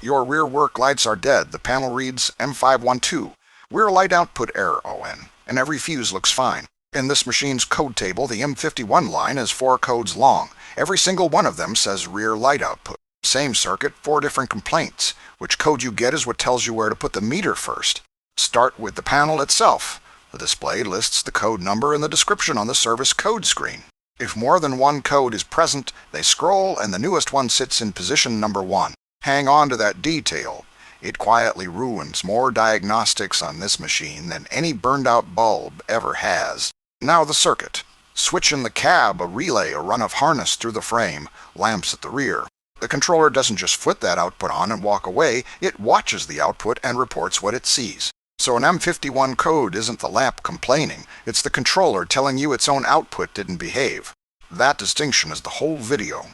Your rear work lights are dead. The panel reads M512, rear light output error ON, and every fuse looks fine. In this machine's code table, the M51 line is 4 codes long. Every single one of them says rear light output. Same circuit, 4 different complaints. Which code you get is what tells you where to put the meter first. Start with the panel itself. The display lists the code number and the description on the service code screen. If more than one code is present, they scroll and the newest one sits in position number 1. Hang on to that detail. It quietly ruins more diagnostics on this machine than any burned-out bulb ever has. Now the circuit. Switch in the cab, a relay, a run of harness through the frame, lamps at the rear. The controller doesn't just flip that output on and walk away, it watches the output and reports what it sees. So an M51 code isn't the lamp complaining, it's the controller telling you its own output didn't behave. That distinction is the whole video.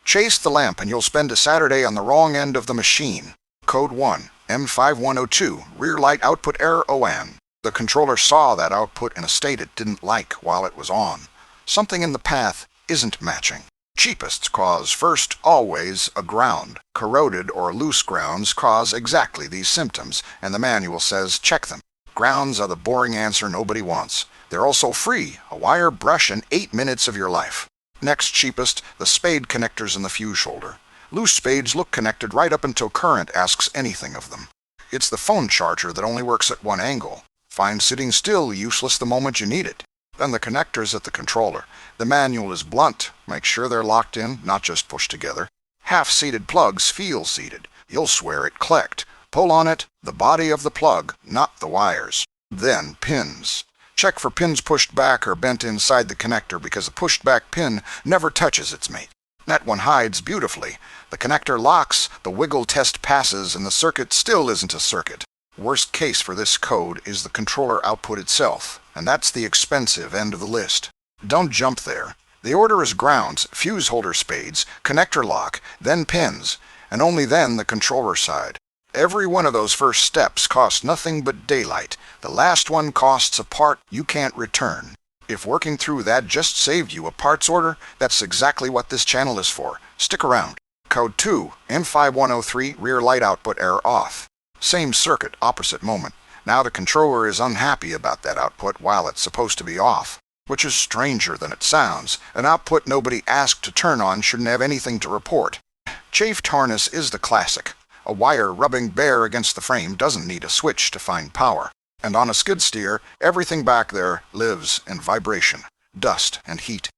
Chase the lamp and you'll spend a Saturday on the wrong end of the machine. Code 1, M5102, rear light output error ON. The controller saw that output in a state it didn't like while it was on. Something in the path isn't matching. Cheapests cause first always a ground. Corroded or loose grounds cause exactly these symptoms, and the manual says check them. Grounds are the boring answer nobody wants. They're also free, a wire brush and 8 minutes of your life. Next cheapest, the spade connectors in the fuse holder. Loose spades look connected right up until current asks anything of them. It's the phone charger that only works at one angle. Find sitting still useless the moment you need it. Then the connectors at the controller. The manual is blunt. Make sure they're locked in, not just pushed together. Half-seated plugs feel seated. You'll swear it clicked. Pull on it, the body of the plug, not the wires. Then pins. Check for pins pushed back or bent inside the connector because a pushed-back pin never touches its mate. That one hides beautifully. The connector locks, the wiggle test passes, and the circuit still isn't a circuit. Worst case for this code is the controller output itself, and that's the expensive end of the list. Don't jump there. The order is grounds, fuse holder spades, connector lock, then pins, and only then the controller side. Every one of those first steps costs nothing but daylight. The last one costs a part you can't return. If working through that just saved you a parts order, that's exactly what this channel is for. Stick around. Code 2, M5103, rear light output error off. Same circuit, opposite moment. Now the controller is unhappy about that output while it's supposed to be off, which is stranger than it sounds. An output nobody asked to turn on shouldn't have anything to report. Chafed harness is the classic. A wire rubbing bare against the frame doesn't need a switch to find power. And on a skid steer, everything back there lives in vibration, dust, and heat.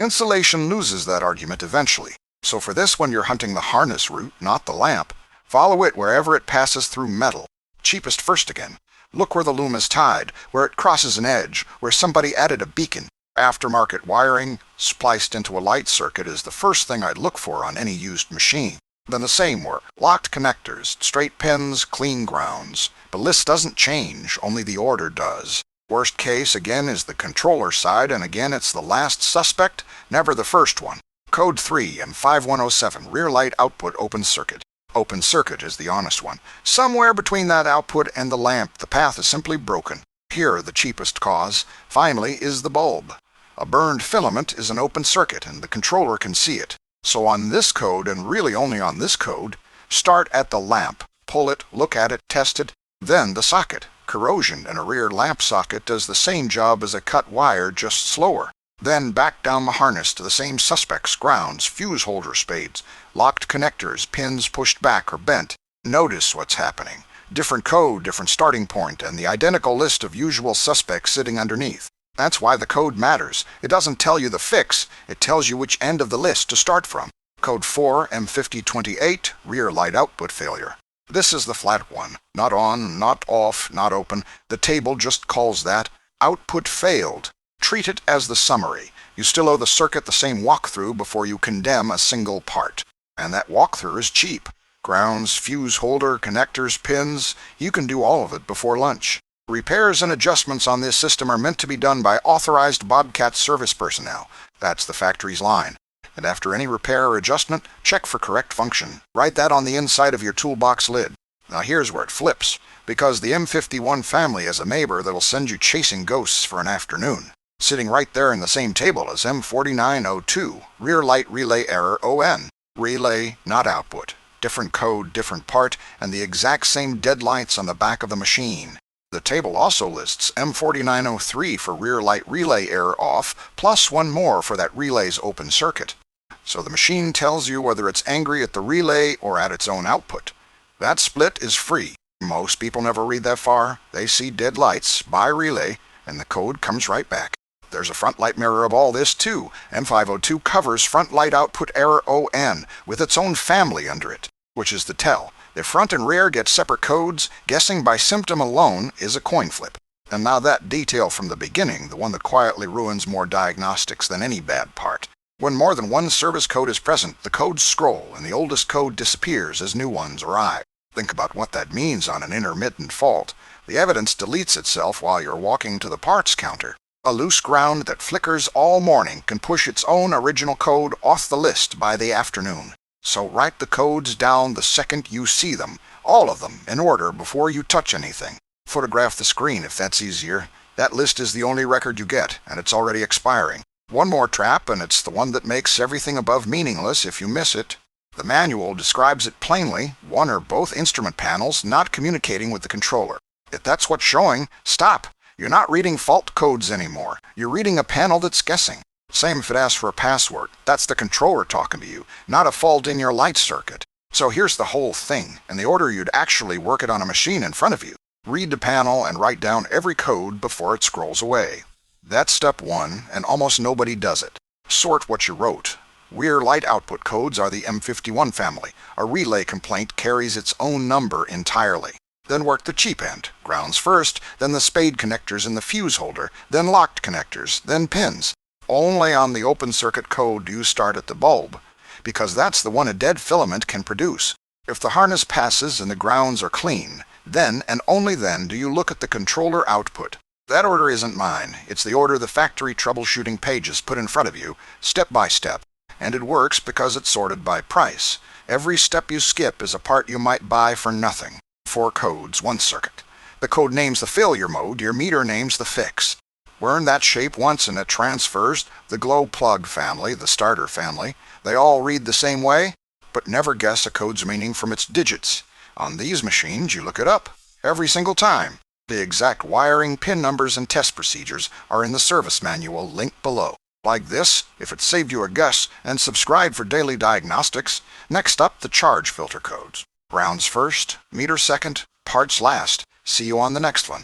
Insulation loses that argument eventually. So for this one you're hunting the harness route, not the lamp. Follow it wherever it passes through metal. Cheapest first again. Look where the loom is tied, where it crosses an edge, where somebody added a beacon. Aftermarket wiring, spliced into a light circuit, is the first thing I'd look for on any used machine. Then the same work. Locked connectors, straight pins, clean grounds. The list doesn't change, only the order does. Worst case, again, is the controller side, and again it's the last suspect, never the first one. Code 3 and 5107, rear light output open circuit. Open circuit is the honest one. Somewhere between that output and the lamp, the path is simply broken. Here, the cheapest cause, finally, is the bulb. A burned filament is an open circuit, and the controller can see it. So on this code, and really only on this code, start at the lamp, pull it, look at it, test it, then the socket. Corrosion in a rear lamp socket does the same job as a cut wire, just slower. Then back down the harness to the same suspects, grounds, fuse holder spades, locked connectors, pins pushed back or bent. Notice what's happening. Different code, different starting point, and the identical list of usual suspects sitting underneath. That's why the code matters. It doesn't tell you the fix, it tells you which end of the list to start from. Code 4, M5028, rear light output failure. This is the flat one. Not on, not off, not open. The table just calls that output failed. Treat it as the summary. You still owe the circuit the same walkthrough before you condemn a single part. And that walkthrough is cheap. Grounds, fuse holder, connectors, pins, you can do all of it before lunch. Repairs and adjustments on this system are meant to be done by authorized Bobcat service personnel. That's the factory's line. And after any repair or adjustment, check for correct function. Write that on the inside of your toolbox lid. Now here's where it flips, because the M51 family has a neighbor that'll send you chasing ghosts for an afternoon. Sitting right there in the same table as M4902, rear light relay error ON. Relay, not output. different code, different part, and the exact same dead lights on the back of the machine. The table also lists M4903 for rear light relay error off, plus one more for that relay's open circuit. So the machine tells you whether it's angry at the relay or at its own output. That split is free. Most people never read that far. They see dead lights, buy relay, and the code comes right back. There's a front light mirror of all this too. M502 covers front light output error ON with its own family under it, which is the tell. If front and rear get separate codes, guessing by symptom alone is a coin flip. And now that detail from the beginning, the one that quietly ruins more diagnostics than any bad part. When more than one service code is present, the codes scroll and the oldest code disappears as new ones arrive. Think about what that means on an intermittent fault. The evidence deletes itself while you're walking to the parts counter. A loose ground that flickers all morning can push its own original code off the list by the afternoon. So write the codes down the second you see them, all of them, in order before you touch anything. Photograph the screen if that's easier. That list is the only record you get, and it's already expiring. One more trap, and it's the one that makes everything above meaningless if you miss it. The manual describes it plainly, one or both instrument panels not communicating with the controller. If that's what's showing, stop. You're not reading fault codes anymore. You're reading a panel that's guessing. Same if it asks for a password. That's the controller talking to you, not a fault in your light circuit. So here's the whole thing, in the order you'd actually work it on a machine in front of you. Read the panel and write down every code before it scrolls away. That's step one, and almost nobody does it. Sort what you wrote. Rear light output codes are the M51 family. A relay complaint carries its own number entirely. Then work the cheap end, grounds first, then the spade connectors in the fuse holder, then locked connectors, then pins. Only on the open circuit code do you start at the bulb, because that's the one a dead filament can produce. If the harness passes and the grounds are clean, then and only then do you look at the controller output. That order isn't mine. It's the order the factory troubleshooting pages put in front of you, step by step. And it works because it's sorted by price. Every step you skip is a part you might buy for nothing. 4 codes, 1 circuit. The code names the failure mode, your meter names the fix. Learn that shape once and it transfers. The glow plug family, the starter family, they all read the same way, but never guess a code's meaning from its digits. On these machines, you look it up, every single time. The exact wiring, pin numbers, and test procedures are in the service manual linked below. Like this, if it saved you a guess, and subscribe for daily diagnostics. Next up, the charge filter codes. Grounds first, meter second, parts last. See you on the next one.